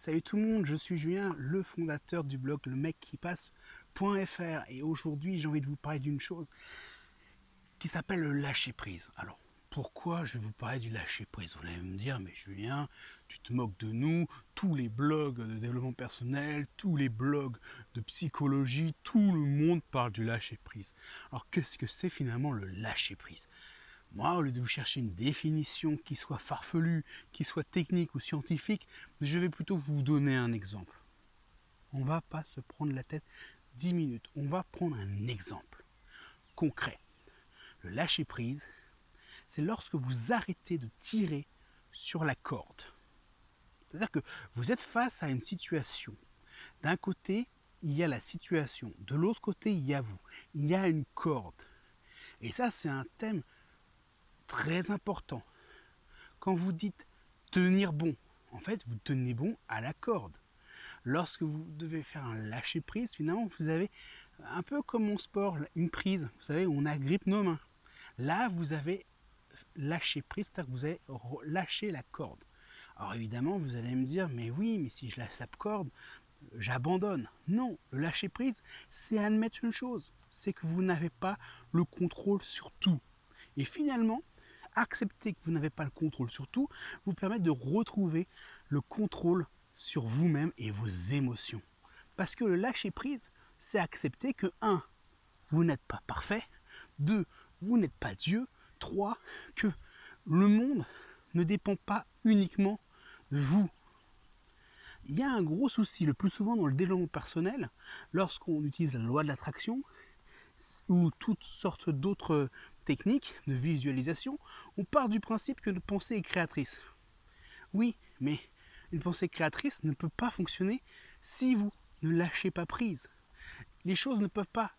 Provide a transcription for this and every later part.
Salut tout le monde, je suis Julien, le fondateur du blog lemecquipasse.fr et aujourd'hui j'ai envie de vous parler d'une chose qui s'appelle le lâcher prise. Alors pourquoi je vais vous parler du lâcher prise? Vous allez me dire, mais Julien, tu te moques de nous, tous les blogs de développement personnel, tous les blogs de psychologie, tout le monde parle du lâcher prise. Alors qu'est-ce que c'est finalement le lâcher prise? Moi, au lieu de vous chercher une définition qui soit farfelue, qui soit technique ou scientifique, je vais plutôt vous donner un exemple. On ne va pas se prendre la tête 10 minutes. On va prendre un exemple concret. Le lâcher prise, c'est lorsque vous arrêtez de tirer sur la corde. C'est-à-dire que vous êtes face à une situation. D'un côté, il y a la situation. De l'autre côté, il y a vous. Il y a une corde. Et ça, c'est un thème très important. Quand vous dites tenir bon, en fait, vous tenez bon à la corde. Lorsque vous devez faire un lâcher prise, finalement, vous avez un peu comme en sport, une prise. Vous savez, on agrippe nos mains. Là, vous avez lâché prise, c'est-à-dire que vous avez lâché la corde. Alors évidemment, vous allez me dire, mais oui, mais si je lâche la corde, j'abandonne. Non, le lâcher prise, c'est admettre une chose, c'est que vous n'avez pas le contrôle sur tout. Et finalement, accepter que vous n'avez pas le contrôle sur tout vous permet de retrouver le contrôle sur vous-même et vos émotions. Parce que le lâcher prise, c'est accepter que 1. Vous n'êtes pas parfait, 2. Vous n'êtes pas Dieu, 3. Que le monde ne dépend pas uniquement de vous. Il y a un gros souci le plus souvent dans le développement personnel, lorsqu'on utilise la loi de l'attraction ou toutes sortes d'autres techniques de visualisation, on part du principe que notre pensée est créatrice. Oui, mais une pensée créatrice ne peut pas fonctionner si vous ne lâchez pas prise. Les choses ne peuvent pas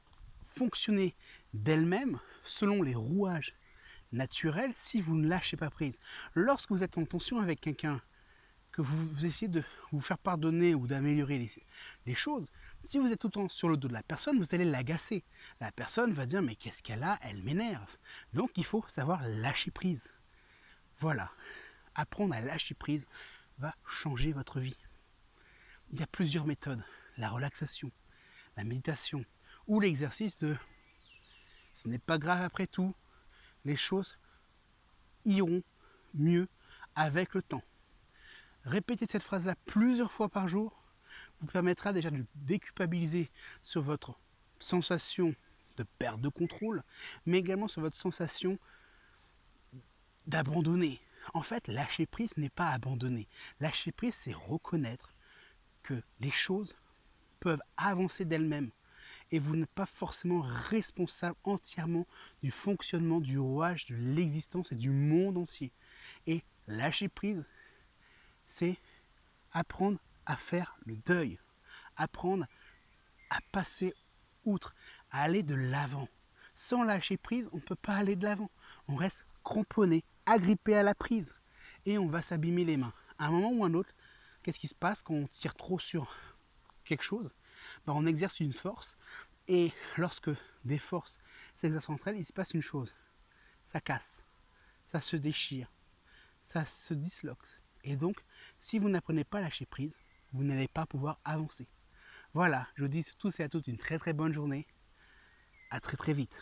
fonctionner d'elles-mêmes selon les rouages naturels si vous ne lâchez pas prise. Lorsque vous êtes en tension avec quelqu'un, que vous essayez de vous faire pardonner ou d'améliorer les choses, si vous êtes tout le temps sur le dos de la personne, vous allez l'agacer. La personne va dire, mais qu'est-ce qu'elle a? Elle m'énerve. Donc il faut savoir lâcher prise. Voilà. Apprendre à lâcher prise va changer votre vie. Il y a plusieurs méthodes. La relaxation, la méditation ou l'exercice de ce n'est pas grave après tout, les choses iront mieux avec le temps. Répétez cette phrase-là plusieurs fois par jour vous permettra déjà de déculpabiliser sur votre sensation de perte de contrôle, mais également sur votre sensation d'abandonner. En fait, lâcher prise n'est pas abandonner. Lâcher prise, c'est reconnaître que les choses peuvent avancer d'elles-mêmes et vous n'êtes pas forcément responsable entièrement du fonctionnement, du rouage, de l'existence et du monde entier. Et lâcher prise, c'est apprendre à faire le deuil, apprendre à passer outre, à aller de l'avant. Sans lâcher prise, on ne peut pas aller de l'avant. On reste cramponné, agrippé à la prise et on va s'abîmer les mains. À un moment ou à un autre, qu'est-ce qui se passe quand on tire trop sur quelque chose? On exerce une force et lorsque des forces s'exercent entre elles, il se passe une chose. Ça casse, ça se déchire, ça se disloque. Et donc, si vous n'apprenez pas à lâcher prise, vous n'allez pas pouvoir avancer. Voilà, je vous dis à tous et à toutes une très très bonne journée. À très très vite.